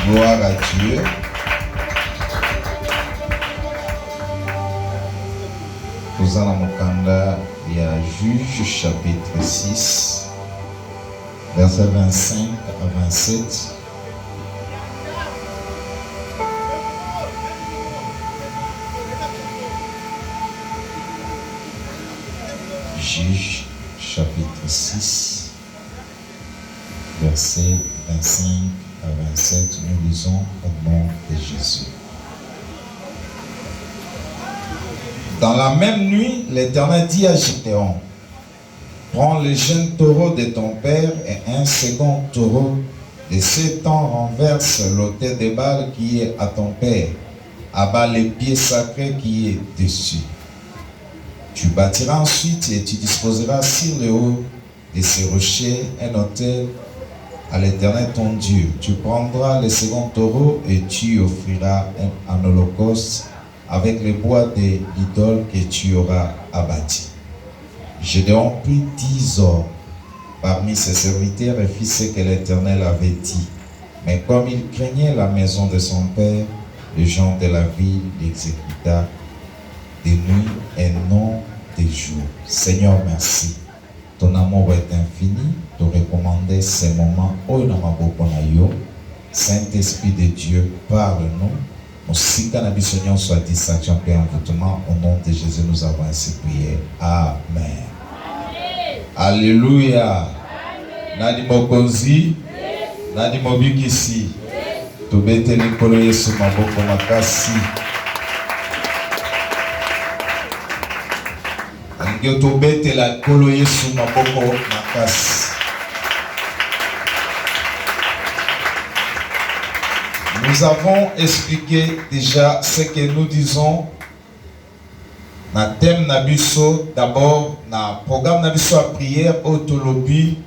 Gloire à Dieu. Nous allons Mokanda, il y a Juge chapitre 6, versets 25 à 27. Juge chapitre 6, versets 25 à 27, nous lisons au nom de Jésus. Dans la même nuit, l'Éternel dit à Gédéon, prends le jeune taureau de ton père et un second taureau de 7 ans, renverse l'autel de Baal qui est à ton père, abat les pieds sacrés qui est dessus. Tu bâtiras ensuite et tu disposeras sur le haut de ces rochers un autel à l'Éternel ton Dieu. Tu prendras le second taureau et tu offriras un holocauste avec le bois de l'idole que tu auras abattu. Gédéon prit 10 hommes parmi ses serviteurs et fit ce que l'Éternel avait dit. Mais comme il craignait la maison de son père, les gens de la ville l'exécuta de nuit et non de jour. Seigneur, merci. Ton amour est infini. Te recommander ces moments. Saint-Esprit de Dieu, parle-nous. Aussi, Seigneur soit distraction et envoûtement. Au nom de Jésus, nous avons ainsi prié. Amen. Amen. Alléluia. Nadi Mokonzi. Nadi Mobikisi. Tobete likolo Yesu maboko makasi. Alingi tobete likolo Yesu maboko makasi. Nous avons expliqué déjà ce que nous disons na thème na biso. D'abord na programme na biso à prière autolobie.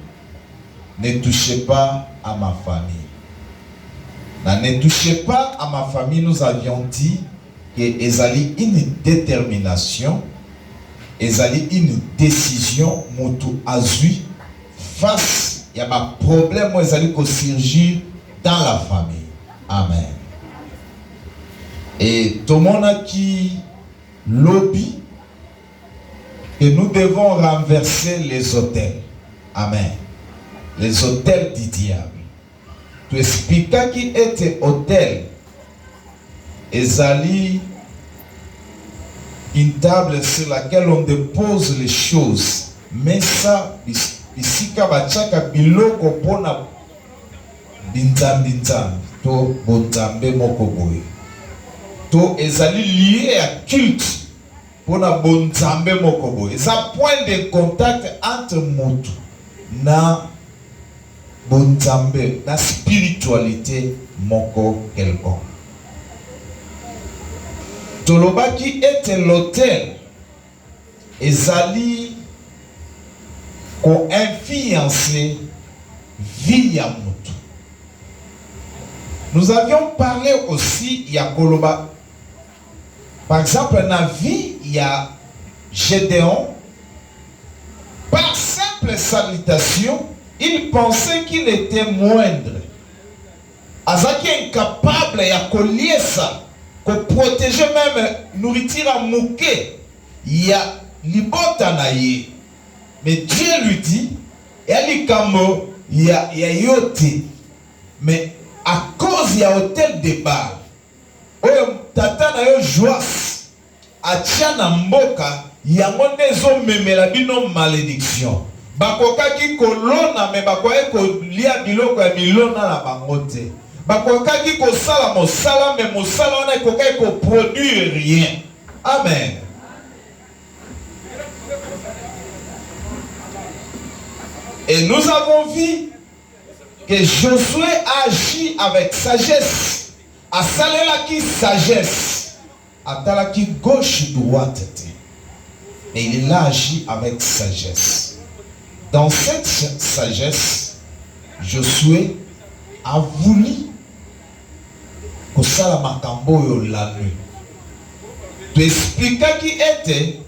Ne touchez pas à ma famille. Ne touchez pas à ma famille, nous avions dit que ezali une détermination, ezali une décision mutu azui face à ma problème ezali ko surgir dans la famille. Amen. Et tout le monde qui lobby que nous devons renverser les autels. Amen. Les autels du diable. Tu expliques qui était autel. Ezali, une table sur laquelle on dépose les choses. Mais ça, ici, kabachaka biloko pona binzambi to bonzambe mokoboy. To ezali lié à culte pona bonzambe mokoboy. C'est un point de contact entre motu na bonzambe, la spiritualité moko quelconque. Toloba qui était l'autel ezali ko influencer vie ya mutu. Nous avions parlé aussi ya koloba. Par exemple, dans la vie, il y a Gédéon. Par simple salutation, il pensait qu'il était moindre. Azaki incapable ya collier ça, ko protéger même nourriture à mouké. Il y a libota na ye. Mais Dieu lui dit, il y a yote. Mais à cause il y a hôtel de Baal. Oyo tata na yo joas atia na mboka yango ndezo memela bino malédiction. Bakokaki kolona me bakoye kolia biloko ya milona na bango te. Bakokaki kosala mosala me mosala wana ekokaki koproduire rien. Amen. Et nous avons vu que Josué agit avec sagesse. A salela qui sagesse, a tala qui gauche droite. Et il a agi avec sagesse. Dans cette sagesse, Josué a voulu que ça makambo yo la nuit. Tu expliques qui était.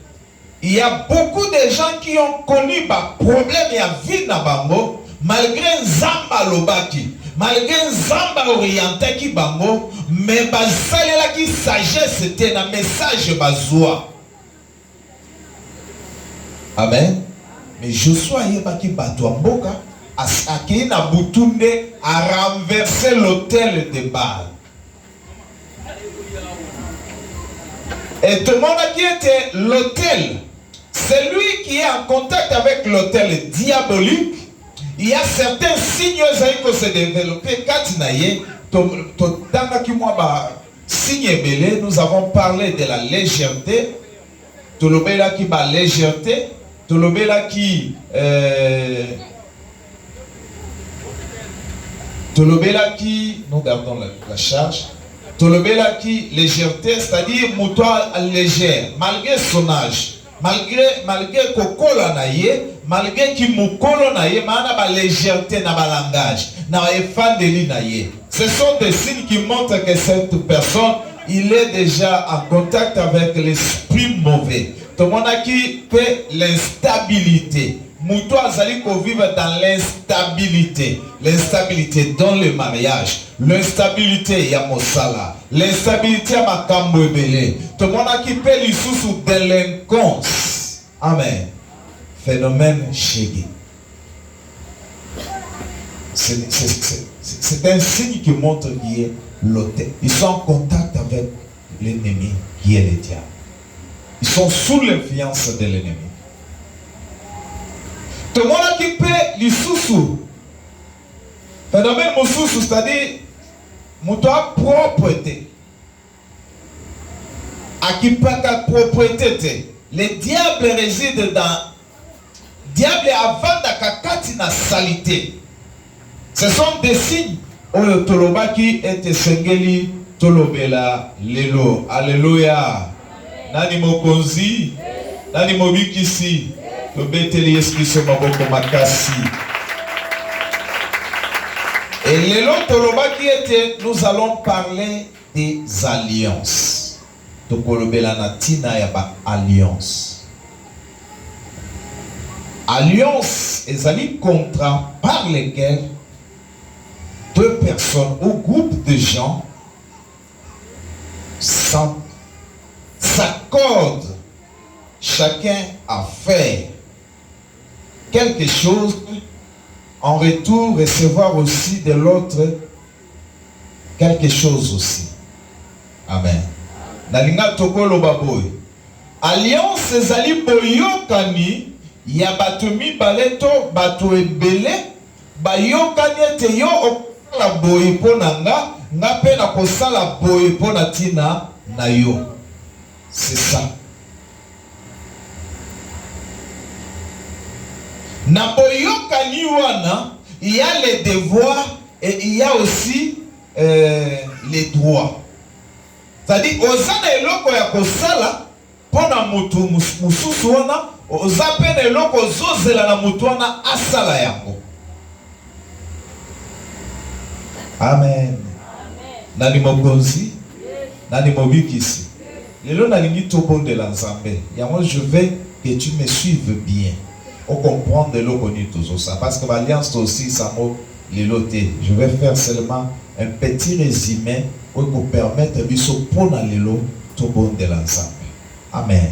Il y a beaucoup de gens qui ont connu des problèmes et vie na bango malgré Zamba Lobaki. Malgré Zamba orienté qui bango, mais basalela qui sagesse c'était un message bazoa. Amen. Mais Joshua yeba qui batwa mboka aki na butunde a renversé l'autel de Baal. Et tout le monde qui était l'autel, c'est lui qui est en contact avec l'autel diabolique. Il y a certains signes qui se développent. Nous avons parlé de la légèreté. Tolobela qui ba légèreté. Tolobela qui nous gardons la charge. Tolobela qui légèreté, c'est-à-dire moutoir légère, malgré son âge. Malgré kokolo na ye, malgré ki mukolo na ye, mana ba légèreté na ba langage, na efandeli na ye. Ce sont des signes qui montrent que cette personne, il est déjà en contact avec l'esprit mauvais. Tout le monde qui fait l'instabilité. Mouto azali ko vivre dans l'instabilité. L'instabilité dans le mariage. L'instabilité ya mosala. L'instabilité ya makambo ebele. Tout le monde qui peut lui sous délinquance. Amen. Phénomène chégué. C'est un signe qui montre qui est l'autel. Ils sont en contact avec l'ennemi qui est le diable. Ils sont sous l'influence de l'ennemi. Tout le monde qui peut les sous-sous. Phénomène sous-sous, c'est-à-dire Moutoua propreté. Akipaka propreté. Le diable réside dans. Diable avant d'akakati na salité. Ce sont des signes. Oyo tolobaki ete sengeli tolobela lelo. Alléluia. Nani mokonzi. Nani mobikisi. Tobeteli Yesu maboko makasi. Et lelo tolobaki ete nous allons parler des alliances. Tokolobela na tina ya ba alliance. Alliance ezali contrat par lesquels deux personnes ou groupe de gens s'accordent chacun à faire quelque chose en retour, recevoir aussi de l'autre quelque chose aussi. Amen. Nalinga tokolo baboy. Alliance ezali boyokani ya bato mibale bato ebele bayokani ete yo okala boye pona nga pe na kosala boye pona tina na yo. C'est ça. Na boyokani wana, il y a les devoirs et il y a aussi les droits. C'est-à-dire, ozana eloko ya kosala pona mutu mususu wana, ozapena eloko zozela na mutu wana asala yango. Amen. Nani mokonzi? Nani mobikisi? Lelo nalingi tokonde la Nzambe. Ya moi je veux que tu me suives bien. On comprend de l'eau connu tout ça. Parce que l'alliance aussi, ça mot l'éloté. Je vais faire seulement un petit résumé pour vous permettre de se prendre l'élo tout bon de l'ensemble. Amen.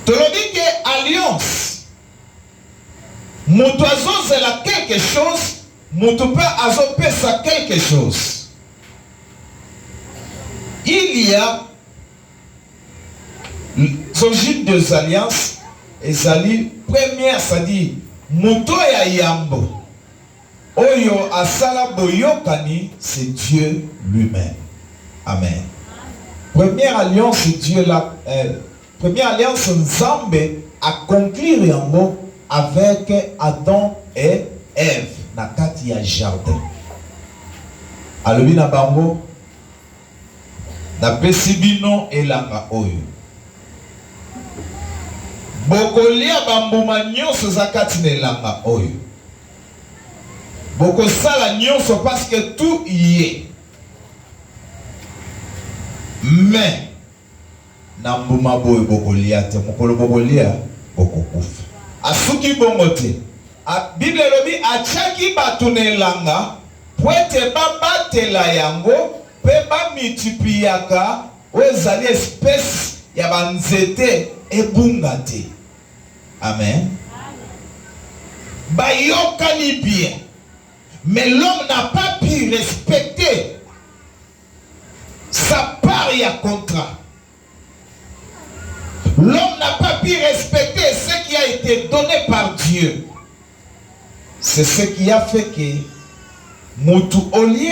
Tu le dis que alliance, mon oiseau c'est là quelque chose, mon peut azoper ça quelque chose. Il y a l'origine des alliances, ezali première, c'est-à-dire moto ya yambo oyo asala boyokani, c'est Dieu lui-même. Amen. Première alliance, c'est Dieu là. Première alliance, Nzambe accomplir yango avec Adam et Ève na kati ya jardin. Alobi na bango na pesi bino elanga oyo. Bokolia bambuma nyonso zakati na elanga oyo. Bokosala nyonso parce que tout y est. Mais na mbuma boyo bokolia te, mokolo bokolia bokokufa. Asuki bongo te. Bible lobi achaki bato na elanga po ete babatela yango pe bamultipliaka oyo ezali espèce ya banzete ebunga te. Amen. Bayokani bien. Mais l'homme n'a pas pu respecter sa part et un contrat. L'homme n'a pas pu respecter ce qui a été donné par Dieu. C'est ce qui a fait que mutu olie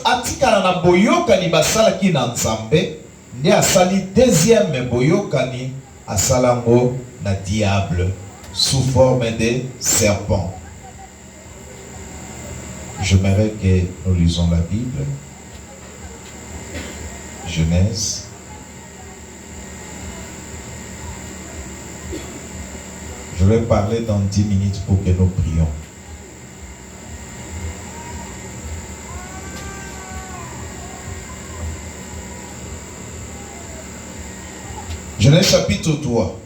atikala na boyokani basalaki na Nzambe, ndi asali deuxième boyokani asalango na diable sous forme de serpent. J'aimerais que nous lisons la Bible. Genèse. Je vais parler dans 10 minutes pour que nous prions. Genèse chapitre 3.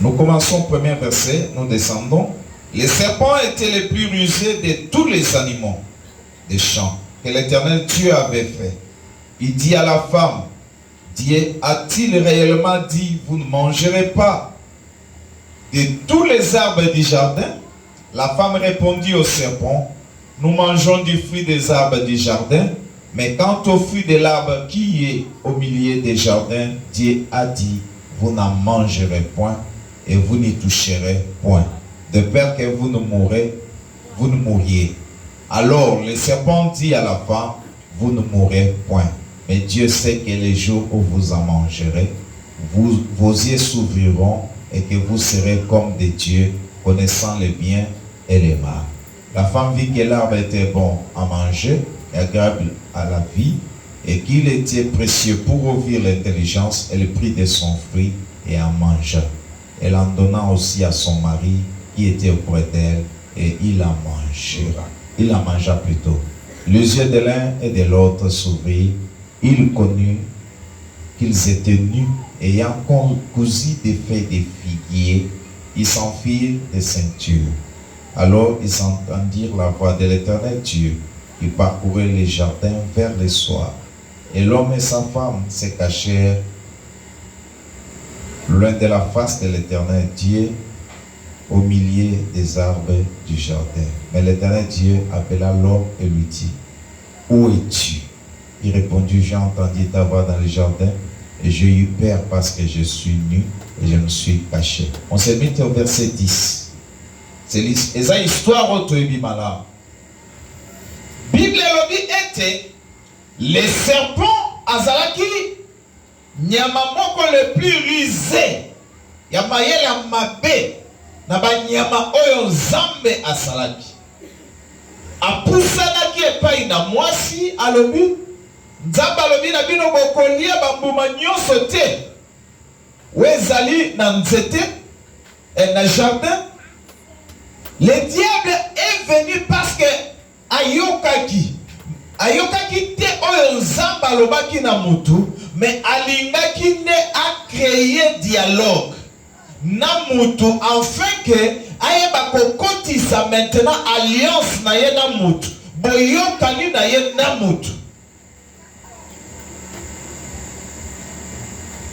Nous commençons au premier verset, nous descendons. Les serpents étaient les plus rusés de tous les animaux des champs que l'Éternel Dieu avait fait. Il dit à la femme, Dieu a-t-il réellement dit, vous ne mangerez pas de tous les arbres du jardin? La femme répondit au serpent, nous mangeons du fruit des arbres du jardin, mais quant au fruit de l'arbre qui est au milieu des jardins, Dieu a dit, vous n'en mangerez point et vous n'y toucherez point, de peur que vous ne mourrez vous ne mourriez. Alors le serpent dit à la femme, vous ne mourrez point. Mais Dieu sait que les jours où vous en mangerez, vos yeux s'ouvriront et que vous serez comme des dieux, connaissant le bien et le mal. La femme vit que l'arbre était bon à manger et agréable à la vie, et qu'il était précieux pour ouvrir l'intelligence. Elle prit de son fruit et en mangea. Elle en donna aussi à son mari qui était auprès d'elle, et il en mangera. Il en mangea plutôt. Les yeux de l'un et de l'autre s'ouvrirent. Il connut qu'ils étaient nus, ayant cousu des feuilles de figuier, ils s'enfirent des ceintures. Alors ils entendirent la voix de l'Éternel Dieu qui parcourait les jardins vers le soir. Et l'homme et sa femme se cachèrent loin de la face de l'Éternel Dieu, au milieu des arbres du jardin. Mais l'Éternel Dieu appela l'homme et lui dit, où es-tu? Il répondit, j'ai entendu ta voix dans le jardin et j'ai eu peur parce que je suis nu et je me suis caché. On s'est mis au verset 10. C'est l'histoire où tu es malade. Bible lobi était les serpents azalaki nyama moko le plus rusé ya mayele ya mabe na ba nyama oyo nzambe asalaki. Apusanaki epai na mwasi alobi nzambe alobi na bino bokolia bambuma nyonso te wezali na nzete na jardin. Le diable est venu parce que ayokaki te oyo nzambe alobaki na mutu, mais alingaki ne a créé dialogue na mutu afin que ayeba kokotisa maintenant alliance na ye na mutu, boyokani na ye na mutu.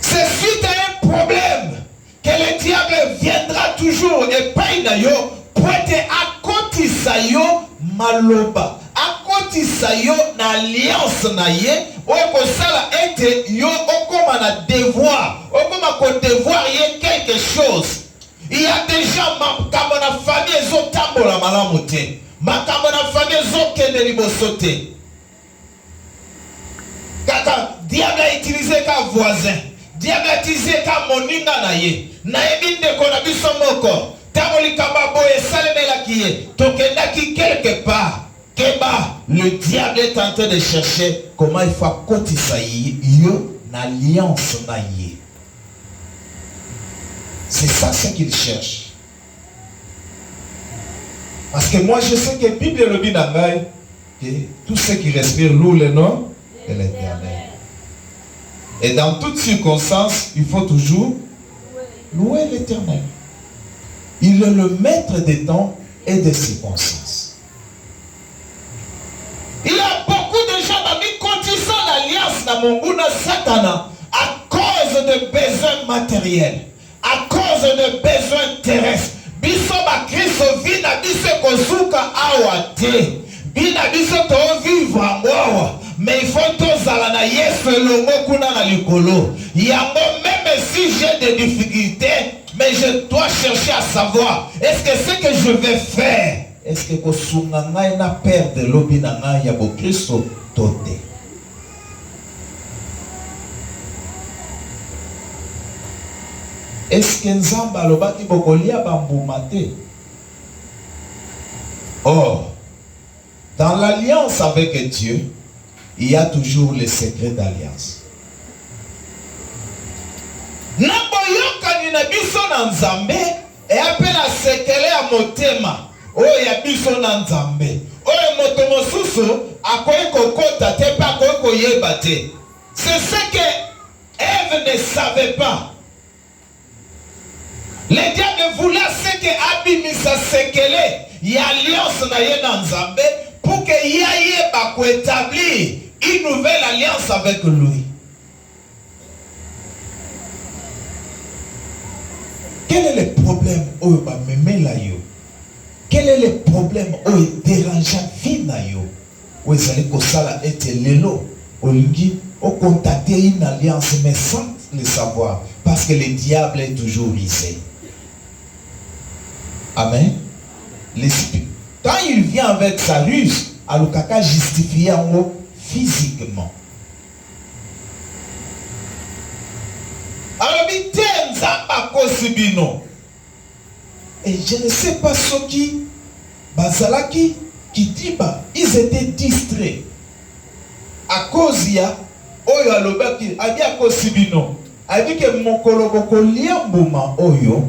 C'est suite à un problème que le diable viendra toujours et paye na yo pour te akotisa yo maloba, akotisa yo na alliance na ye, oko sala ete yo okoma na devoir, okoma ko devoir ye quelque chose. Il y a déjà makambo na famille ezotambola malamu te, makambo na famille ezokende liboso te. Kaka diable a utilisé ka voisin, diable a utilisé ka moninga na ye, na yebi ndeko na biso moko quelque part. Le diable est en train de chercher comment il faut cotiser une alliance. C'est ça ce qu'il cherche. Parce que moi je sais que la Bible le dit dans que tout ce qui respire loue le nom de l'Éternel. Et dans toutes circonstances, il faut toujours louer l'Éternel. Il est le maître des temps et des circonstances. Il y a beaucoup de gens qui continuent l'alliance dans mon goût Satana à cause de besoins matériels, à cause de besoins terrestres. Biso ba Kristo vina biso kozuka awate. Bina biso to vivre amour. Mais il faut tous à la yesu longo kuna na likolo. Yango même si j'ai des difficultés, mais je dois chercher à savoir, est-ce que ce que je vais faire, est-ce que kosunga ngai na perdre lobi na ngai ya bo Kristo tote? Est-ce que nzamba alobaki bokolia bambuma te? Or, dans l'alliance avec Dieu, il y a toujours le secret d'alliance. Naboyokani na biso na nzambe e apela sekele ya motema oyo ya biso na nzambe oyo moto mosusu akoyi kokota te pe akoyi koyeba te. C'est ce que Ève ne savait pas. Le diable voulait ce que abimisa sekele ya alliance na ye na nzambe pour que yayeba ko établir une nouvelle alliance avec lui. Quel est le problème où quel est le problème où il dérange vie na yo? Où ils allaient kosala ete lelo olingi au contacter une alliance mais sans le savoir parce que le diable est toujours risé. Amen. L'esprit. quand il vient avec sa ruse, alukaka justifier yango physiquement. Alors, et je ne sais pas ce qui, Bazalaki, qui dit, ils étaient distraits. À cause ya, oyo alobaki, abi à cause bino, abi que mon koloboko liambuma oyo,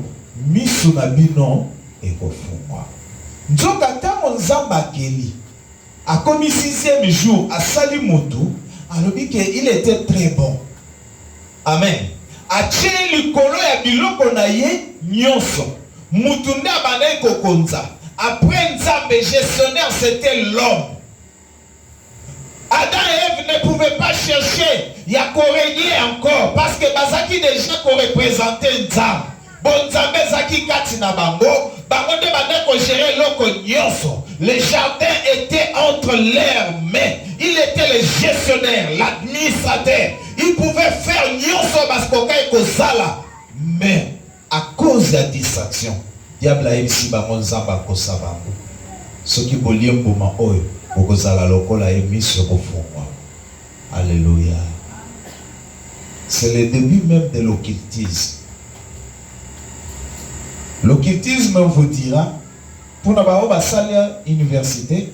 misu na bino, et kofumwa. Nzoka tango nzamba keli, a commis 6e jour, à Salimoto, alobi que il était très bon. Amen. Ache likolo ya biloko na ye nyonso. Mutunde abane kokonza. Après Nzambe gestionnaire, c'était l'homme. Adam et Ève ne pouvaient pas chercher. Il y a qu'on régler encore. Parce que Bazaki déjà qu'on représentait Nzambe. Bon Nzambe Zaki Katina Bango. Bango de bane ko gérer loko nyonso. Le jardin était entre leurs mains. Il était le gestionnaire, l'administrateur. Il pouvait faire nyonso parce qu'on a kozala. Mais à cause de la distraction, diable a ici bango Nzamba kosa bango. Ce qui bolie mboma oyo, okozala lokola emi se kofungwa. Alléluia. C'est le début même de l'occultisme. L'occultisme vous dira, pour la université,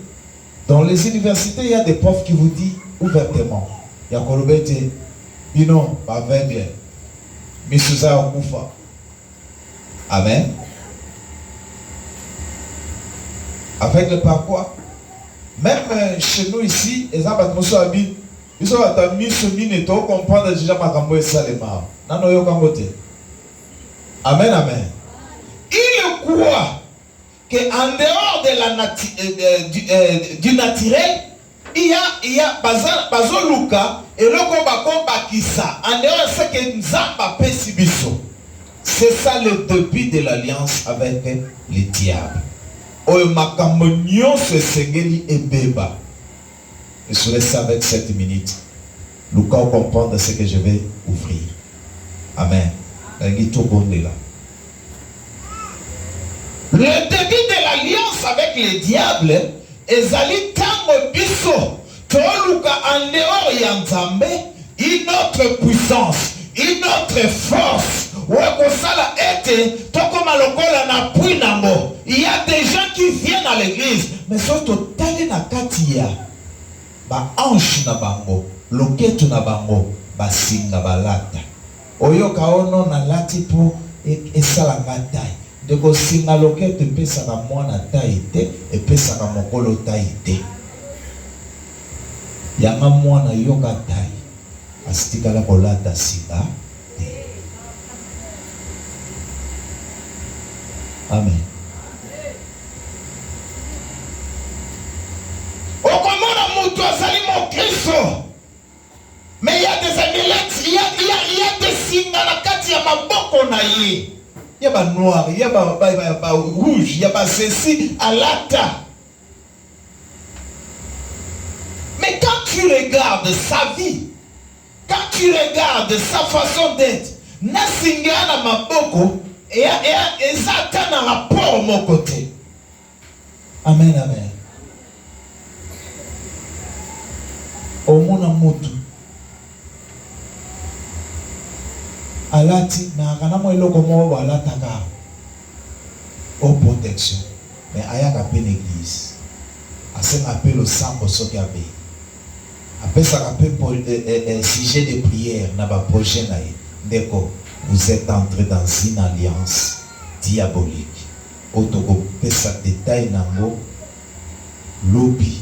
dans les universités, il y a des profs qui vous disent ouvertement, il y a Kolobete, Bino, aveugle, Misuza Okufa. Amen. Aveugle par quoi? Même chez nous ici, les gens ils sont mis ce minute, on comprend déjà ma cambo et salema. Nano yo kambote. Amen, amen. Il croit qu'en dehors de la du naturel, il y a Bazoluka et le Kobako Bakisa. En dehors de ce que Nzamba Pesibiso. C'est ça le début de l'alliance avec les diables. Oyo makamonion se sengeli et beba. Et je laisse avec 7 minutes. Luka comprendre ce que je vais ouvrir. Amen. Le début de l'alliance avec les diables, ezali tango biso toluka en dehors ya Nzambe, une autre puissance, une autre force. Wakosala ete tokoma lokola na puinango. Il y a des gens qui viennent à l'église, mais surtout tali na katia ba ange na bango, loketu na bango, ba singa balata. Oyo kaono na lati po esala ngatai. De ko singa loketu pesa ka mwana taite e pesa ka mokolo taite. Yanga mwana yoka tai. Astika la kolata singa. Amen. Mais il y a des amulettes, il y a des signes dans la carte, il y a ma boko naïe. Il y a ma noir, il y a ma rouge, il y a ma ceci à l'ata. Mais quand tu regardes sa vie, quand tu regardes sa façon d'être, na singana ma boko, et ça a un rapport de mon côté. Amen, amen. Au monde mutu. Alati na kana mo eloko mo wala taka. Au protection. Mais ayaka pe l'église. Ase appelle au sambo soki abe. Après ça rappelle pour sujet de prière na ba projet na ye. Ndeko. Vous êtes entré dans une alliance diabolique. Otoko pesa détail nango lobby.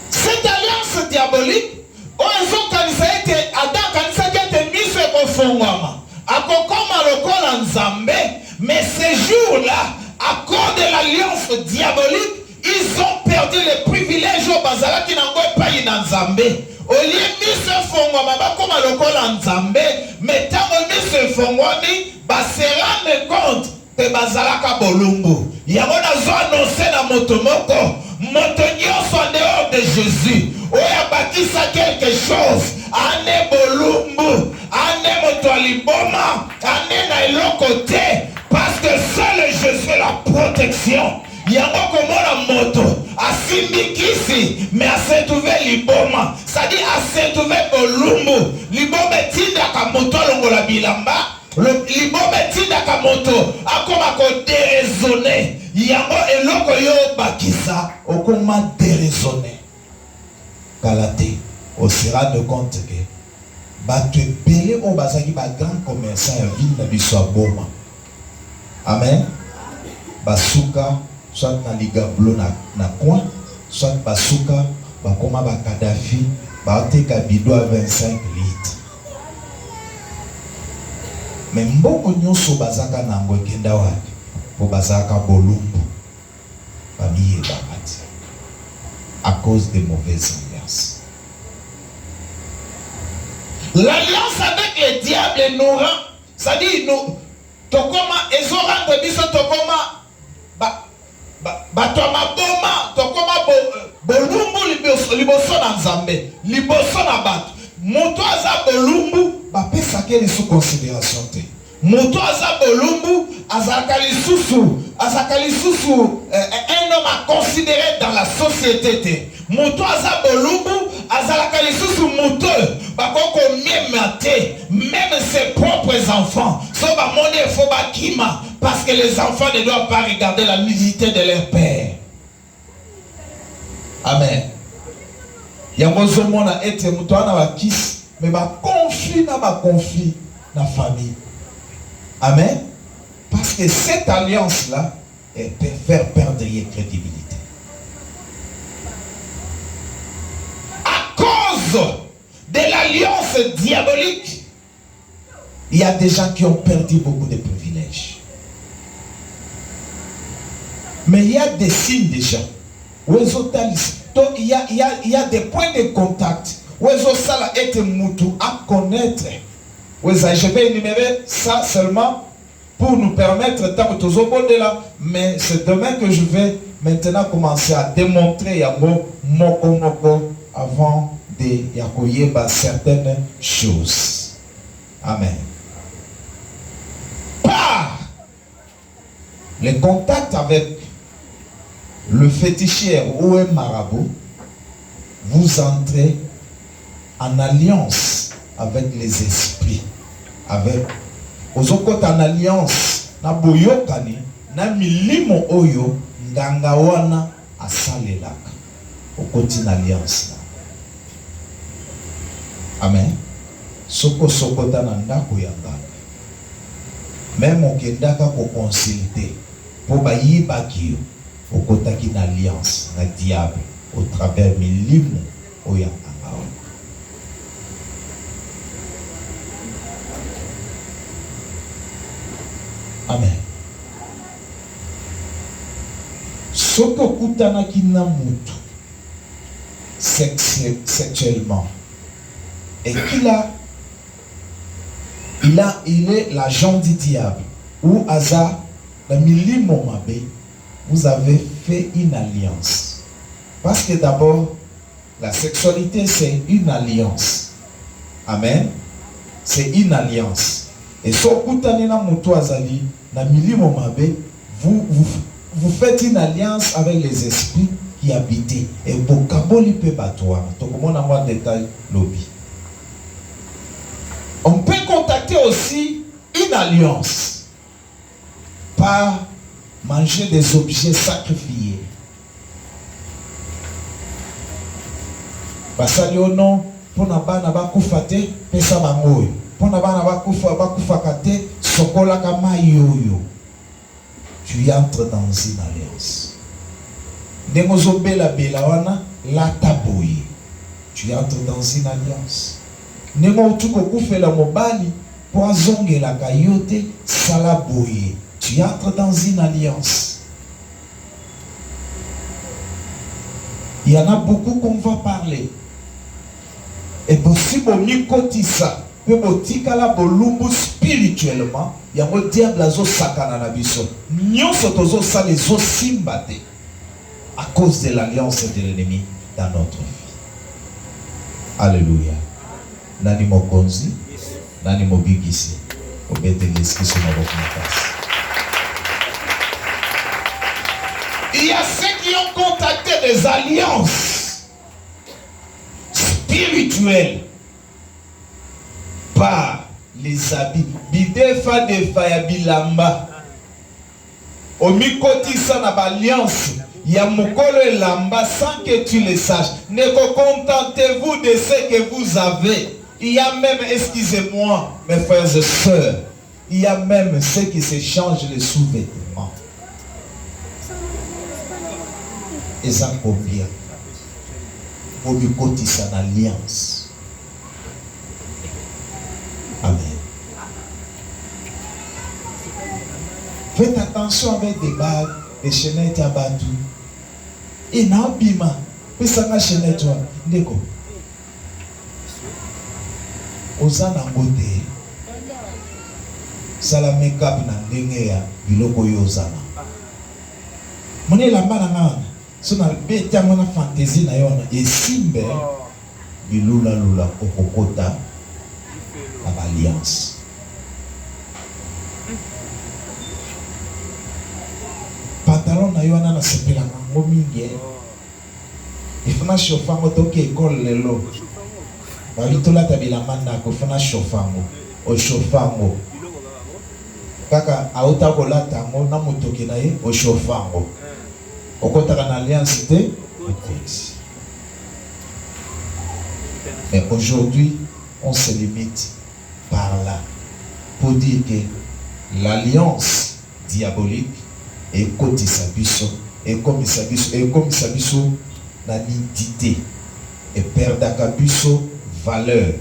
Cette alliance diabolique, ozo kanisa ete Adam kanisa ete miso ekofongwama. Akokoma lokola Nzambe, mais ces jours-là, à cause de l'alliance diabolique, ils ont perdu les privilèges au bazalaki nango epai na Nzambe. Olie miso efongwama bakoma lokola Nzambe, mais tango miso efongwami se rendre compte que bazalaka bolumbu. Yango nazo annoncer na moto moko, moto nyonso en dehors de Jésus. Oya bakisa quelque chose, ane bolumbu, ane moto aliboma, ane na eloko te, parce que seul Jésus est la protection. Il yango komona moto asimbikisi mais asetrouve liboma, c'est-à-dire asetrouve bolumbu. Liboma etindaka moto alongola bilamba, liboma etindaka moto akoma ko déraisonner. Yango eloko yo bakisa okoma déraisonner. Kalate, on se rend compte que bato ebele o bazaki ba grand commerçant ya ville na biso boma. Amen. Basuka soit na ligablo na coin, soit basuka bakoma ba Kadhafi baoteka bido à 25 litres. Mais mbongo nyonso bazaka nango ekenda wapi? Po bazaka bolumbu bamiye bakati à cause des mauvaises alliances. L'alliance avec le diable nous rend, c'est-à-dire nous tokoma ezorande biso tokoma batoma boma tokoma bolumbu liboso na nzambe liboso na bato. Moto aza bolumbu bapesake lisu considération te. Moto aza bolumbu azalaka lisusu un homme à considérer dans la société te. Moto aza bolumbu azalaka lisusu moto bakoko miemate même ses propres enfants. So ba monde faut bakima parce que les enfants ne doivent pas regarder la nudité de leur père. Amen. Yango zomona ete moto ana bakisi mais ba conflit na famille. Amen. Parce que cette alliance-là, elle peut faire perdre la crédibilité. À cause de l'alliance diabolique, il y a des gens qui ont perdu beaucoup de privilèges. Mais il y a des signes déjà. Il y a des points de contact. Où ça a été moutou à connaître. Je vais énumérer ça seulement pour nous permettre de là. Mais c'est demain que je vais maintenant commencer à démontrer Yango Moko avant de Yakoyeba certaines choses. Amen. Par le contact avec le féticheur ou un marabout, vous entrez en alliance avec les esprits, avec ozokot en alliance na boyokani na milimo oyo nganga wana asalelaka okoti na alliance na. Amen. Soko sokota na ndako ya nganga même okendaka ko consulter po bayibaki yo okotaki na alliance na diable au travers milimo oyo. Amen. Soko kutana kina mutu sexuellement et il est l'agent du diable ou Aza la milimo mabe, vous avez fait une alliance. Parce que d'abord la sexualité c'est une alliance. Amen. C'est une alliance. Et sokutani na mutu azali na milimo mabe, vous faites une alliance avec les esprits qui habitent. Et bokaboli pe batoa. Tokomona moi détail lobby. On peut contacter aussi une alliance par manger des objets sacrifiés. Basali ono pona bana bakufate pesa bangoyo. Pona bana bakufakate sokola kama yoyo. Tu entres dans une alliance. Nengozo bela wana la taboye. Tu entres dans une alliance. Nengo tuko kufela mobali poisonge la kayote salaboye. Tu entres dans une alliance. Il y en a beaucoup qu'on va parler. Et possible mikotisa. Mais botikala bolumbu spirituellement, il y a un diable azo sakana na biso. Nyonso tozo sa les simbate à cause de l'alliance de l'ennemi dans notre vie. Alléluia. Nani mokonzi, nani mobigisi. Obete l'esprit sur notre place. Il y a ceux qui ont contacté des alliances spirituelles par les habits. Bidefa defa ya bilamba. Omikotisa na alliance. Ya mukolo elamba sans que tu le saches. Ne contentez-vous de ce que vous avez. Il y a même, excusez-moi, mes frères et sœurs, il y a même ceux qui s'échangent les sous-vêtements. Et ça combien? Omikotisa na alliance. Amen. Faites attention avec des bagues, des chaînettes à Badou. Et n'a bima. Mais ça n'a chaînette toi. Ndeko. Ozana ngote. Sala make-up na ndenge ya biloko yo ozana. Mone lamba na ngana. So na beta mona fantaisie na yo na esimbe bilula lula kokokota à l'alliance. Pantalon na yo na sepela ngo mingi. Ifuna shofango toke école lelo. Ba bitola tabila manda ko funa shofango. O shofango. Kaka auta kola tango na motoke na ye o shofango. Okota na alliance te. Mais aujourd'hui, on se limite par là pour dire que l'alliance diabolique est comme Sabiso et comme Sabiso la nidité et perdre Kabiso valeur,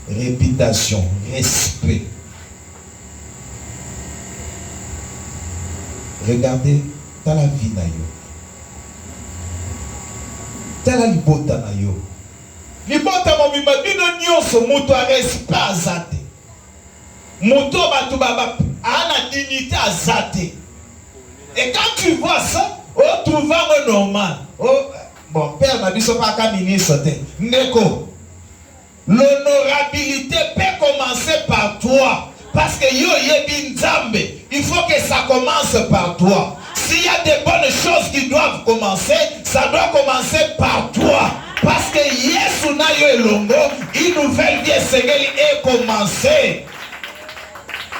réputation, respect. Regardez dans la vie na yo, dans la libota na yo. Libota momima bino nyonso moto a respect azate. Moto batu baba ana dignité azate. Et quand tu vois ça, oh tu vas au normal. Oh bon père na biso pa ka ministre te. Ndeko. L'honorabilité peut commencer par toi parce que yo yebi nzambe. Il faut que ça commence par toi. S'il y a des bonnes choses qui doivent commencer, ça doit commencer par toi. Parce que Yesu na yo elongo, une nouvelle vie est commencée.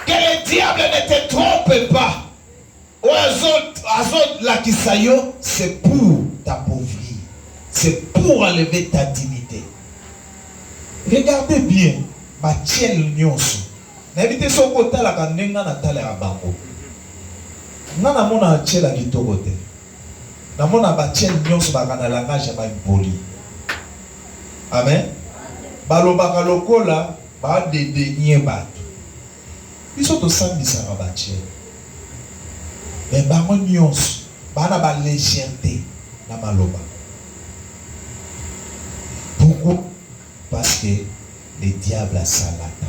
Que le diable ne te trompe pas. La kisayo, c'est pour t'appauvrir. C'est pour enlever ta dignité. Regardez bien, ma tienne nyonso. N'habitez son côté la kanenga na tale abango. Nana mona tiela kitoko te. Na mona ba tienne nyonso ba kana langage ba impoli. Amen. Balobaka lokola ba dede nye bato. Biso to sambisa ba tienne. Mais bango nyonso bana ba légèreté na maloba. Pourquoi? Parce que le diable a salata.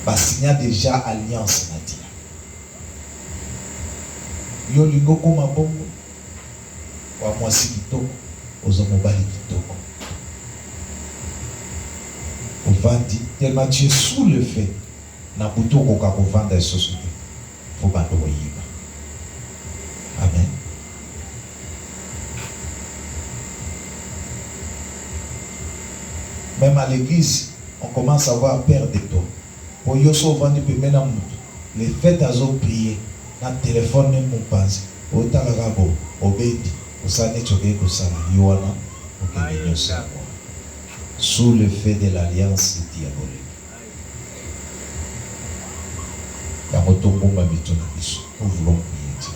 Parce qu'il y a déjà alliance na dia. Yo lingo koma bongo. Wa mwasi kitoko, ozomobali kitoko. Ovandi, tellement tu es sous le fait. Na buto koka ko vanda société. Faut pas te voyer. Amen. Même à l'église, on commence à avoir peur de toi. Pour yo so vandi pe mena mutu. Les fêtes azo prier. Na téléphone ne mon pense. O talagabo, obedi, o sane choke ko sala yoana, o ke ça. Sous le fait de l'alliance diabolique. La moto bomba bitona biso. Nous voulons prier.